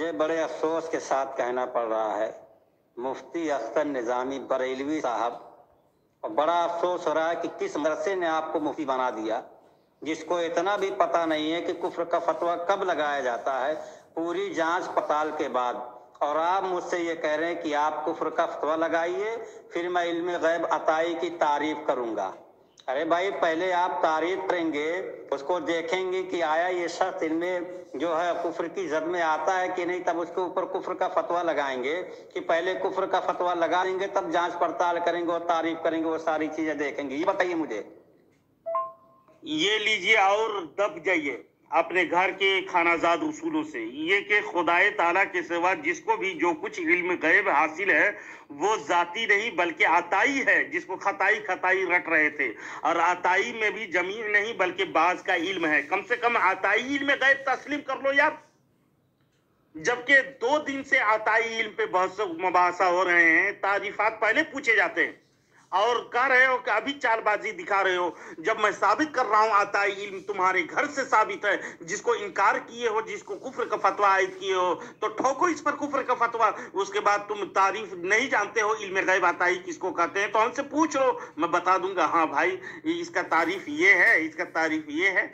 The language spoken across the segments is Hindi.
मुझे बड़े अफसोस के साथ कहना पड़ रहा है, मुफ्ती अख्तर निज़ामी बरेलवी साहब, और बड़ा अफसोस हो रहा है कि किस मदरसे ने आपको मुफ्ती बना दिया, जिसको इतना भी पता नहीं है कि कुफ्र का फतवा कब लगाया जाता है, पूरी जांच पड़ताल के बाद। और आप मुझसे ये कह रहे हैं कि आप कुफ्र का फतवा लगाइए, फिर मैं इल्म गैब अताई की तारीफ करूंगा। अरे भाई, पहले आप तारीफ करेंगे, उसको देखेंगे कि आया ये शख्स इनमें जो है कुफ्र की जद में आता है कि नहीं, तब उसके ऊपर कुफ्र का फतवा लगाएंगे। कि पहले कुफ्र का फतवा लगा देंगे, तब जांच पड़ताल करेंगे और तारीफ करेंगे, वो सारी चीजें देखेंगे। ये बताइए मुझे। ये लीजिए और दब जाइए अपने घर के खानाजाद उसूलों से। ये कि खुदाए ताला के सिवा जिसको भी जो कुछ इल्म गैब हासिल है वो जाती नहीं बल्कि अताई है, जिसको खताई खताई रट रहे थे। और अताई में भी जमीन नहीं बल्कि बाज का इल्म है। कम से कम अताई इल्म गैब तस्लीम कर लो यार। जबकि 2 दिन से अताई इल्म पे बहस मुबासा हो रहे हैं, तारीफात पहले पूछे जाते हैं और कह रहे हो कि अभी चालबाजी दिखा रहे हो। जब मैं साबित कर रहा हूं अताई इल्म तुम्हारे घर से साबित है, जिसको इनकार किए हो, जिसको कुफ्र का फतवा आयद किए हो, तो ठोको इस पर कुफ्र का फतवा। उसके बाद तुम तारीफ नहीं जानते हो इल्म गैब अताई किसको कहते हैं, तो हमसे पूछ लो, मैं बता दूंगा। हाँ भाई, इसका तारीफ ये है, इसका तारीफ ये है।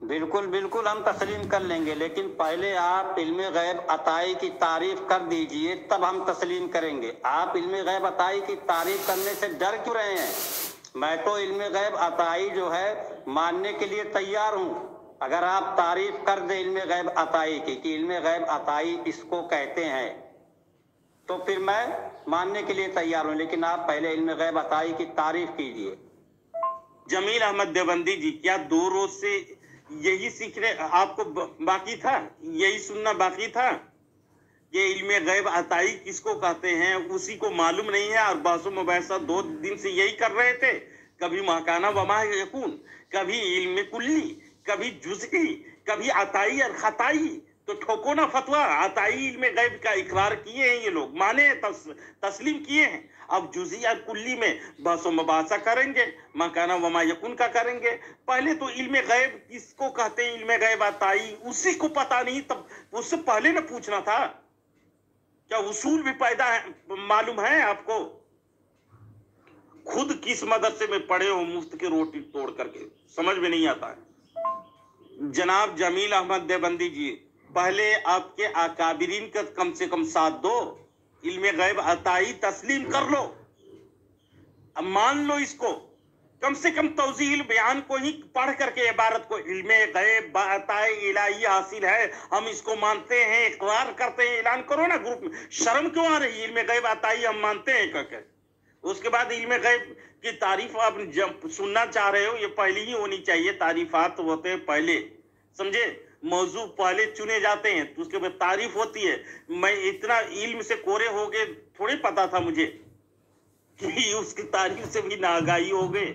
बिल्कुल बिल्कुल, हम तस्लीम कर लेंगे, लेकिन पहले आप इल्म गैब अताई की तारीफ कर दीजिए, तब हम तस्लीम करेंगे। आप इल्म गैब अताई की तारीफ करने से डर क्यों रहे हैं? मैं तो इल्म गैब अताई जो है मानने के लिए तैयार हूँ। अगर आप तारीफ कर दे इल्म गैब अताई की कि इल्म गैब अताई इसको कहते हैं, तो फिर मैं मानने के लिए तैयार हूँ, लेकिन आप पहले इल्म गैब अताई की तारीफ कीजिए। जमील अहमद देवबंदी जी, क्या 2 रोज से यही सीखने आपको बाकी था, यही सुनना बाकी था? ये इल्मे गैब अताई किसको कहते हैं उसी को मालूम नहीं है, और बहसो मुबाहिसा 2 दिन से यही कर रहे थे। कभी महकाना वमा यकून, कभी इल्मे कुल्ली, कभी जुज़ई, कभी अताई और खताई। तो ठोको ना फतवा। अताई इल्मे गैब का इकरार किए हैं ये लोग, माने तस्लीम किए हैं। अब जुज़ई और कुल्ली में बहसो मुबाहिसा करेंगे, महकाना वमा यकून का करेंगे। पहले तो इल्मे गैब किसको कहते हैं, इल्मे गैब अताई, उसी को पता नहीं, तब उससे पहले ना पूछना था। क्या उसूल भी पैदा है, मालूम है आपको? खुद किस मदरसे में पढ़े हो मुफ्त की रोटी तोड़ करके, समझ में नहीं आता है। जनाब जमील अहमद देवबंदी जी, पहले आपके अकाबिरीन का कम से कम साथ दो, इल्मे गैब अताई तस्लीम कर लो, अब मान लो इसको। कम से कम तौजील बयान को ही पढ़ करके इबारत को इल्मे गैब अताई इलाही हासिल है, हम इसको मानते हैं, इकरार करते हैं, ऐलान करो ना ग्रुप में। शर्म क्यों आ रही है? इल्मे गैब अताई हम मानते हैं कहकर। उसके बाद इल्मे गैब की तारीफ आप जब सुनना चाह रहे हो, ये पहले ही होनी चाहिए। तारीफात होते हैं पहले, समझे? मौजू पहले चुने जाते हैं, तो उसके बाद तारीफ होती है। मैं इतना इल्म से कोरे हो गए, थोड़ी पता था मुझे कि उसकी तारीफ से भी नाआगाही हो गए।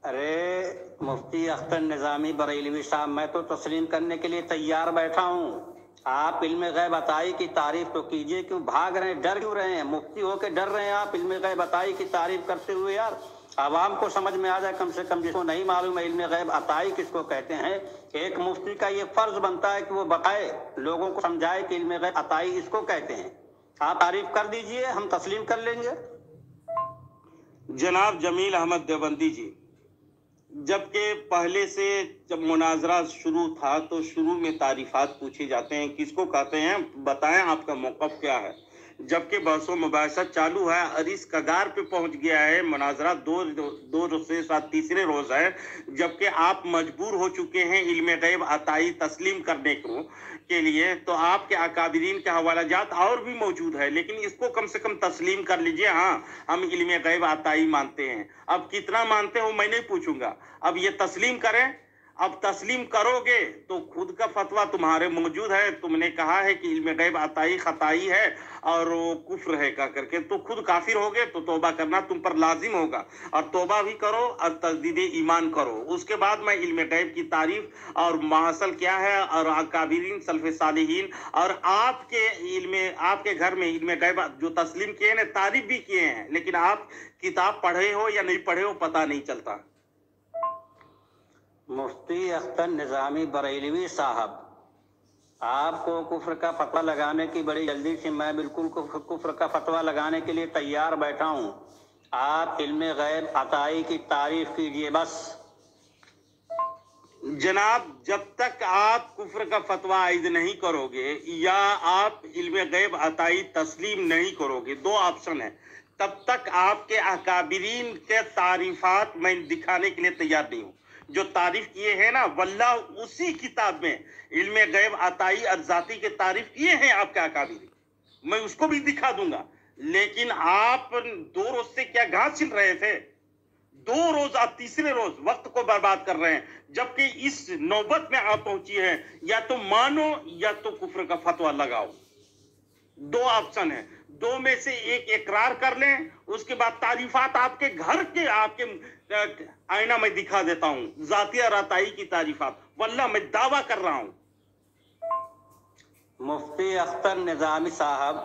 अरे मुफ्ती अख्तर निज़ामी बरेलवी साहब, मैं तो तस्लीम करने के लिए तैयार बैठा हूँ। आप इल्म गैब अताई की तारीफ तो कीजिए, क्यों भाग रहे हैं, डर क्यों रहे हैं? मुफ्ती होके डर रहे हैं आप इल्म गैब अताई की तारीफ करते हुए? यार, आवाम को समझ में आ जाए कम से कम, जिसको नहीं मालूम है इल्म गैब अताई किसको कहते हैं। एक मुफ्ती का ये फर्ज बनता है कि वो बताए, लोगों को समझाए कि इल्म गैब अताई इसको कहते हैं। आप तारीफ कर दीजिए, हम तस्लीम कर लेंगे। जनाब जमील अहमद देवबंदी जी, जबकि पहले से जब मुनाजरा शुरू था तो शुरू में तारीफात पूछे जाते हैं, किसको कहते हैं, बताएं आपका मौक़िफ़ क्या है। जबकि बहसो मुबाहिसा चालू है और इस कगार पे पहुंच गया है मुनाजरा, 2 रोज से साथ तीसरे रोज है, जबकि आप मजबूर हो चुके हैं इल्मे गैब अताई तस्लीम करने के लिए। तो आपके अकाबिरीन के हवालाजात और भी मौजूद है, लेकिन इसको कम से कम तस्लीम कर लीजिए। हाँ, हम इल्मे गैब अताई मानते हैं। अब कितना मानते हो मैं नहीं पूछूंगा, अब ये तस्लीम करें। अब तस्लीम करोगे तो खुद का फतवा तुम्हारे मौजूद है, तुमने कहा है कि इल्मे गैब अताई खताई है और वो कुफ्र है कह करके, तो खुद काफिर होगे, तो तौबा करना तुम पर लाजिम होगा। और तौबा भी करो और तजदीद ईमान करो। उसके बाद मैं इल्मे गैब की तारीफ और माहसल क्या है और अकाबिरीन सल्फ़े सालिहीन और आपके घर में इल्मे गैब जो तस्लीम किए हैं, तारीफ भी किए हैं, लेकिन आप किताब पढ़े हो या नहीं पढ़े हो पता नहीं चलता। मुफ्ती अख्तर निज़ामी बरेलवी साहब, आपको कुफ्र का फतवा लगाने की बड़ी जल्दी से, मैं बिल्कुल कुफ्र का फतवा लगाने के लिए तैयार बैठा हूँ। आप इल्म गैब अताई की तारीफ कीजिए बस। जनाब, जब तक आप कुफ्र का फतवा आयद नहीं करोगे या आप इल्म गैब अताई तस्लीम नहीं करोगे, दो ऑप्शन है, तब तक आपके अकाबिरीन के तारीफात मैं दिखाने के लिए तैयार नहीं हूँ। जो तारीफ किए हैं ना, वल्लाह उसी किताब में इल्म गैब अताई और जाती के तारीफ किए हैं आपके अकाबिरीन, मैं उसको भी दिखा दूंगा। लेकिन आप 2 रोज से क्या घास छिल रहे थे? 2 रोज, आप तीसरे रोज वक्त को बर्बाद कर रहे हैं, जबकि इस नौबत में आप पहुंची हैं, या तो मानो या तो कुफ्र का फतवा लगाओ। 2 ऑप्शन है, 2 में से एक इकरार कर लें, उसके बाद तारीफात आपके घर के, आपके आईना में दिखा देता हूं, जातिया राताई की तारीफात, वल्लाह मैं दावा कर रहा हूं। मुफ्ती अख्तर निज़ामी साहब,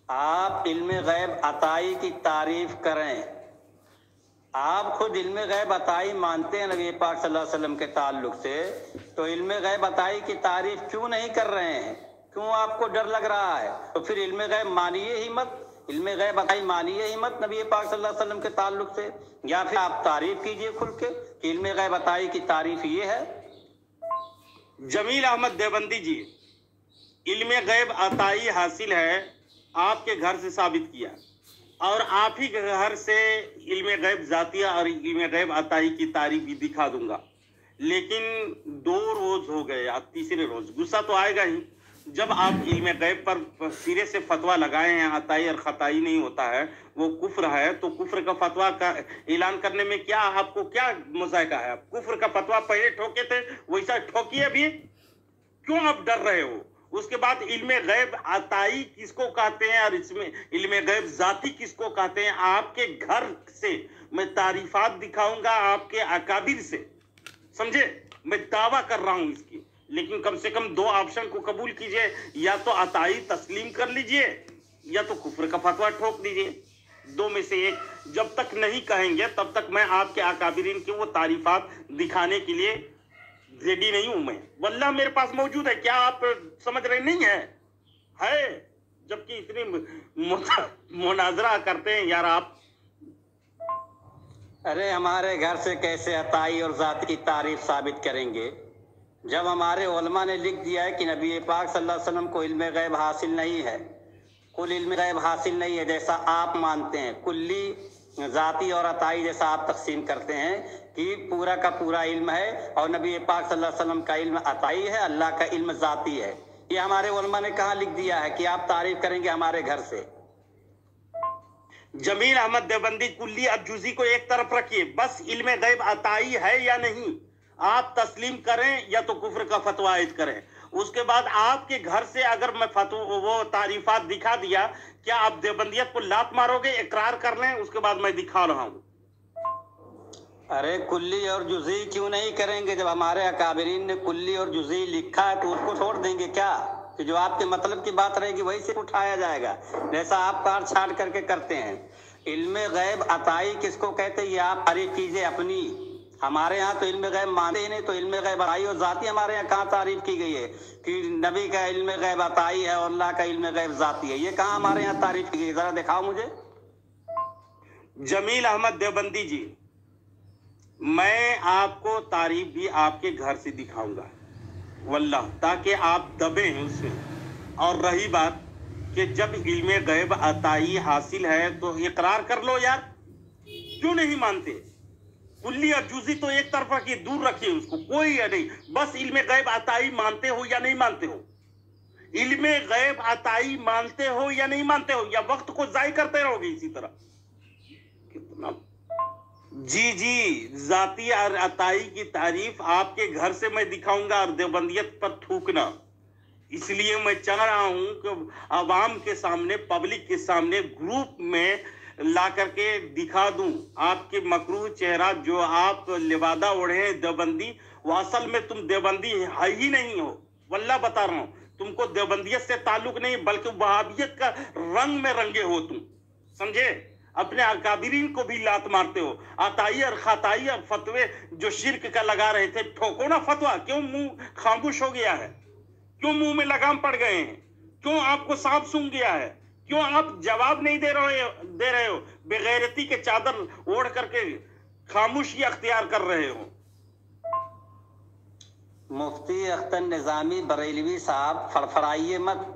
आप इल्म गैब अताई की तारीफ करें। आप खुद इल्म गैब अताई मानते हैं नबी पाक सल्लल्लाहु अलैहि वसल्लम के ताल्लुक से, तो इल्म गैब अताई की तारीफ क्यों नहीं कर रहे हैं? क्यों आपको डर लग रहा है? तो फिर इल्म गैब मानिए ही मत, इल्म गैब अताई मानिए ही मत नबी पाक सल्लल्लाहु अलैहि वसल्लम के ताल्लुक से, या फिर आप तारीफ कीजिए खुल के कि इल्म गैब अताई की तारीफ ये है। जमील अहमद देवबंदी जी, इल्म गैब अताई हासिल है, आपके घर से साबित किया, और आप ही के घर से इल्म गैब जातिया और इल्म गैब अताई की तारीफ भी दिखा दूंगा। लेकिन 2 रोज हो गए, आप तीसरे रोज, गुस्सा तो आएगा ही। जब आप इल्म गैब पर सिरे से फतवा लगाए हैं, अताई और खताई नहीं होता है, वो कुफ्र है, तो कुफ्र का फतवा का ऐलान करने में क्या आपको क्या मजायका है? आप कुफ्र का फतवा पहले ठोके थे, वैसा ठोकिए अभी। क्यों आप डर रहे हो? उसके बाद इल्म गैब अताई किसको कहते हैं और इसमें इल्म गैब जाती किसको कहते हैं? आपके घर से मैं तारीफात दिखाऊंगा, आपके अकाबिर से, समझे? मैं दावा कर रहा हूं इसकी। लेकिन कम से कम 2 ऑप्शन को कबूल कीजिए, या तो अताई तस्लीम कर लीजिए या तो कुफ्र का फतवा ठोक दीजिए। 2 में से एक जब तक नहीं कहेंगे तब तक मैं आपके अकाबिरीन की वो तारीफात दिखाने के लिए रेडी नहीं हूं। मैं वल्लाह मेरे पास मौजूद है, क्या आप समझ रहे नहीं है? जबकि इतनी मुनाजरा करते हैं यार आप। अरे हमारे घर से कैसे अताई और जात की तारीफ साबित करेंगे, जब हमारे उलमा ने लिख दिया है कि नबी पाक सल्लल्लाहु अलैहि वसल्लम को इल्म गैब हासिल नहीं है, कुल इल्म गैब हासिल नहीं है जैसा आप मानते हैं, कुल्ली जाती और अताई जैसा आप तकसीम करते हैं कि पूरा का पूरा इल्म है और नबी पाक सल्लल्लाहु अलैहि वसल्लम का इल्म अताई है, अल्लाह का इल्म जाती है। ये हमारे उलमा ने कहाँ लिख दिया है कि आप तारीफ करेंगे हमारे घर से? जमील अहमद देवबंदी, कुल्ली और जुजी को एक तरफ रखिए, बस इल्म गैब अताई है या नहीं आप तस्लीम करें या तो कुफ्र का फतवा आयद करें। उसके बाद आपके घर से अगर मैं वो तारीफात दिखा दिया, क्या आप देवबंदियत को लात मारोगे? इकरार कर लें, उसके बाद मैं दिखा रहा हूं। अरे कुल्ली और जुजी क्यों नहीं करेंगे? जब हमारे अकाबिरीन ने कुल्ली और जुजी लिखा है तो उसको छोड़ देंगे क्या? कि जो आपके मतलब की बात रहेगी वही से उठाया जाएगा, जैसा आप काट छाट करके करते हैं। इल्म गैब अताई किसको कहते हैं ये आप तारीफ कीजिए अपनी। हमारे यहाँ तो इल्म गैब मानते ही नहीं, तो इल्म गैब अताई और जाती हमारे यहाँ कहाँ तारीफ की गई है कि नबी का इल्म गैब अताई है और अल्लाह का इल्म गैब जाती है? ये कहाँ हमारे यहाँ तारीफ की गई? जरा दिखाओ मुझे। जमील अहमद देवबंदी जी, मैं आपको तारीफ भी आपके घर से दिखाऊंगा वल्लाह, ताकि आप दबे हैं उसमें। और रही बात कि जब इल्म गैब अताई हासिल है तो इकरार कर लो यार, क्यों नहीं मानते? कुल्ली और जुजी तो एक तरफ रखिए, दूर रखिए उसको, कोई है नहीं, बस इल्म गैब अताई मानते हो या नहीं मानते हो? इल्म गैब अताई मानते हो या नहीं मानते हो, या वक्त को जाय करते रहोगे इसी तरह? कितना जी, जाती और अताई की तारीफ आपके घर से मैं दिखाऊंगा और देवबंदियत पर थूकना। इसलिए मैं चाह रहा हूं कि आवाम के सामने, पब्लिक के सामने, ग्रुप में ला करके दिखा दूं आपके मकरूह चेहरा, जो आप लिबादा ओढ़े हैं देवबंदी, वो असल में तुम देवबंदी है ही नहीं हो। वल्लाह बता रहा हूं, तुमको देवबंदियत से ताल्लुक नहीं बल्कि वहाबियत का रंग में रंगे हो तुम, समझे? अपने अकाबिरीन को भी लात मारते हो। अताई और खताई और फतवे जो शिर्क का लगा रहे थे, ठोको ना फतवा। क्यों मुंह खामोश हो गया है? क्यों मुंह में लगाम पड़ गए हैं? क्यों आपको सांप सूंघ गया है? क्यों आप जवाब नहीं दे रहे हो? बेगैरती के चादर ओढ़ करके खामोशी अख्तियार कर रहे हो। मुफ्ती अख्तर निजामी बरेलवी साहब, फड़फड़ाइए मत।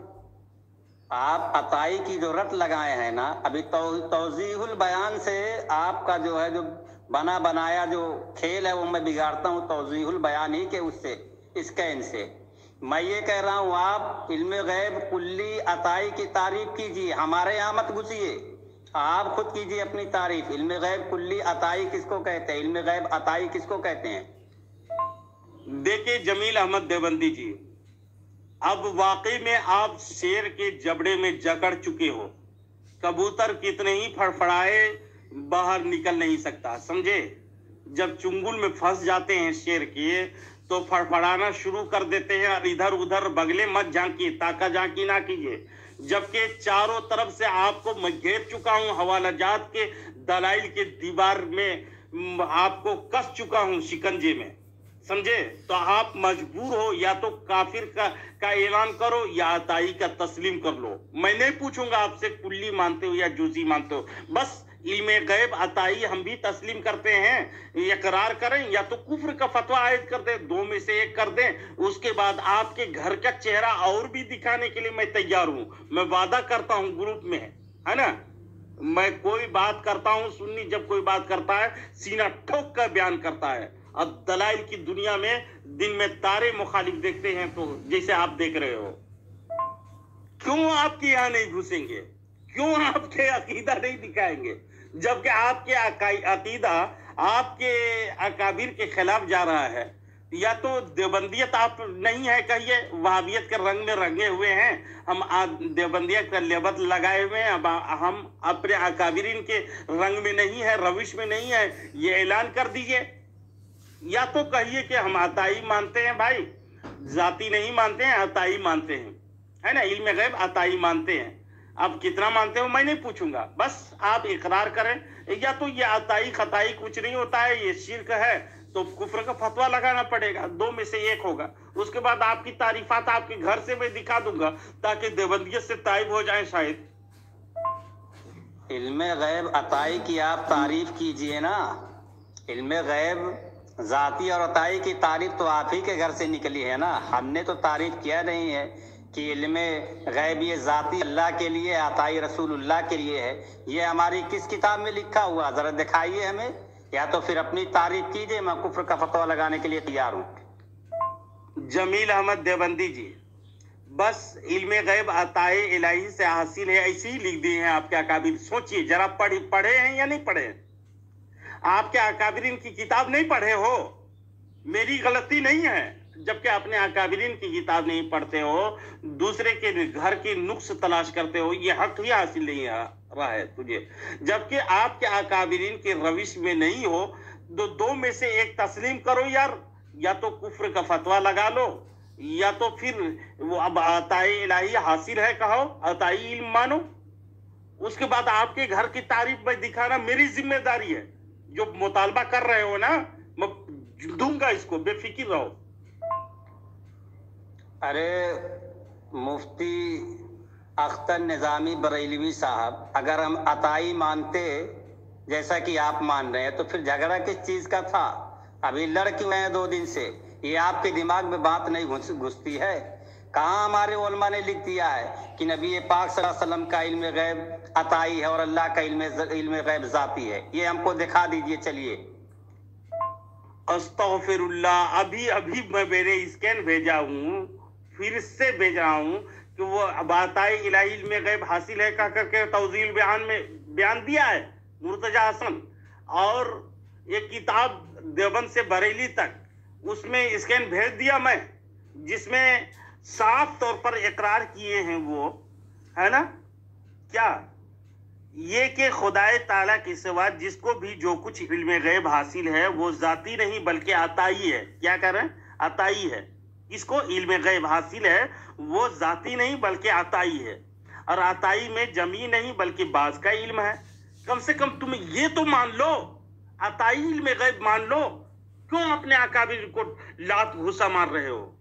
आप अताई की जो रट लगाए हैं ना, अभी तौजीहुल बयान से आपका जो है, जो बना बनाया जो खेल है वो मैं बिगाड़ता हूँ तौजीहुल बयान ही के उससे, स्कैन से। मैं ये कह रहा हूँ, आप इल्म गैब कुल्ली अताई की तारीफ कीजिए, हमारे यहाँ मत घुसिए। आप खुद कीजिए अपनी तारीफ। इल्म गैब कुल्ली अताई किसको कहते हैं? इल्म गैब अताई किसको कहते हैं? देखिए जमील अहमद देवबंदी जी, अब वाकई में आप शेर के जबड़े में जकड़ चुके हो। कबूतर कितने ही फड़फड़ाए बाहर निकल नहीं सकता, समझे? जब चुंगुल में फंस जाते हैं शेर के तो फड़फड़ाना शुरू कर देते हैं और इधर उधर बगले मत झांकिए, ताका झांकी ना कीजिए। जबकि चारों तरफ से आपको मैं घेर चुका हूं, हवालाजात के दलाइल के दीवार में आपको कस चुका हूं शिकंजे में, समझे? तो आप मजबूर हो, या तो काफिर का ऐलान करो या अताई का तस्लीम कर लो। मैं नहीं पूछूंगा आपसे कुल्ली मानते हो या जुजी मानते हो, बस इल्मे गैब अताई हम भी तस्लीम करते हैं, इकरार करें, या तो कुफ्र का फतवा आयद कर दें, दो में से एक कर दें। उसके बाद आपके घर का चेहरा और भी दिखाने के लिए मैं तैयार हूं। मैं वादा करता हूं ग्रुप में, है ना, मैं कोई बात करता हूं, सुन्नी जब कोई बात करता है सीना ठोक कर बयान करता है। अब दलाइल की दुनिया में दिन में तारे मुखालिफ देखते हैं, तो जैसे आप देख रहे हो। क्यों आपके यहाँ नहीं घुसेंगे? क्यों आपके अकीदा नहीं दिखाएंगे? जबकि आपके अकीदा आपके अकाबिर के खिलाफ जा रहा है। या तो देवबंदियत आप नहीं है कहिए, वहाबियत के रंग में रंगे हुए हैं, हम देवबंदियत का लेबल लगाए हुए हैं। अब हम अपने अकाबिरीन के रंग में नहीं है, रविश में नहीं है, ये ऐलान कर दीजिए। या तो कहिए कि हम अताई मानते हैं भाई, जाती नहीं मानते हैं, अताई मानते हैं, है ना, इल्म गैब अताई मानते हैं। अब कितना मानते हो मैं नहीं पूछूंगा, बस आप इकरार करें। या तो ये अताई खताई कुछ नहीं होता है, ये शिर्क है, तो कुफ्र का फतवा लगाना पड़ेगा, दो में से एक होगा। उसके बाद आपकी तारीफात आपके घर से मैं दिखा दूंगा ताकि देवबंदियत से ताइब हो जाए शायद। इल्म गैब अताई की आप तारीफ कीजिए ना। इल्म गैब जाती और अताई की तारीफ तो आप ही के घर से निकली है ना, हमने तो तारीफ किया नहीं है कि इल्म गैब ये जाती अल्लाह के लिए, अताई रसूलुल्लाह के लिए है। ये हमारी किस किताब में लिखा हुआ, जरा दिखाइए हमें, या तो फिर अपनी तारीफ कीजिए, मैं कुफ्र का फतवा लगाने के लिए तैयार हूँ। जमील अहमद देवबंदी जी, बस इल्म गैब अताई इलाही से हासिल है, ऐसे ही लिख दिए हैं आपके अकाबिर। सोचिए जरा, पढ़े हैं या नहीं पढ़े? आपके अकाबिरीन की किताब नहीं पढ़े हो, मेरी गलती नहीं है। जबकि अपने अकाबिरीन की किताब नहीं पढ़ते हो, दूसरे के घर की नुक्स तलाश करते हो, ये हक ही हासिल नहीं रहा है तुझे। जबकि आपके अकाबिरीन के रविश में नहीं हो, तो दो में से एक तस्लीम करो यार, या तो कुफ्र का फतवा लगा लो, या तो फिर वो अब अताई इलाही हासिल है कहो, अताई इल्म मानो। उसके बाद आपके घर की तारीफ में दिखाना मेरी जिम्मेदारी है। जो मुतालबा कर रहे हो ना, मैं दूंगा इसको, बेफिक्र रहो। अरे मुफ्ती अख्तर निजामी बरेलवी साहब, अगर हम अताई मानते जैसा कि आप मान रहे हैं तो फिर झगड़ा किस चीज का था? अभी लड़ क्यों हैं 2 दिन से? ये आपके दिमाग में बात नहीं घुसती है? कहाँ हमारे उलमा ने लिख दिया है कि नबी पाक सल्लल्लाहु अलैहि वसल्लम का इल्म गैब अताई है और अल्लाह का इल्म गैब जाती है? ये हमको दिखा दीजिए। चलिए। अस्तगफिरुल्लाह, अभी अभी मैं मेरे स्कैन भेजा हूँ, फिर से भेज रहा हूँ कि वो अताई इलाही इल्म गैब हासिल है कह करके तौजील बयान में बयान दिया है मुर्तजा हसन। और ये किताब देवबंद से बरेली तक, उसमें स्कैन भेज दिया मैं, जिसमें साफ तौर पर इकरार किए हैं वो, है ना, क्या ये कि खुदाए ताला के सिवा जिसको भी जो कुछ इल्म गैब हासिल है वो जाती नहीं बल्कि अताई है। क्या कर रहे हैं? अताई है। इसको इल्म गैब हासिल है वो जाती नहीं बल्कि अताई है। और अताई में जमी नहीं बल्कि बाज का इल्म है। कम से कम तुम ये तो मान लो, अताईल में गैब मान लो। क्यों अपने अकाबिर को लात घुसा मार रहे हो?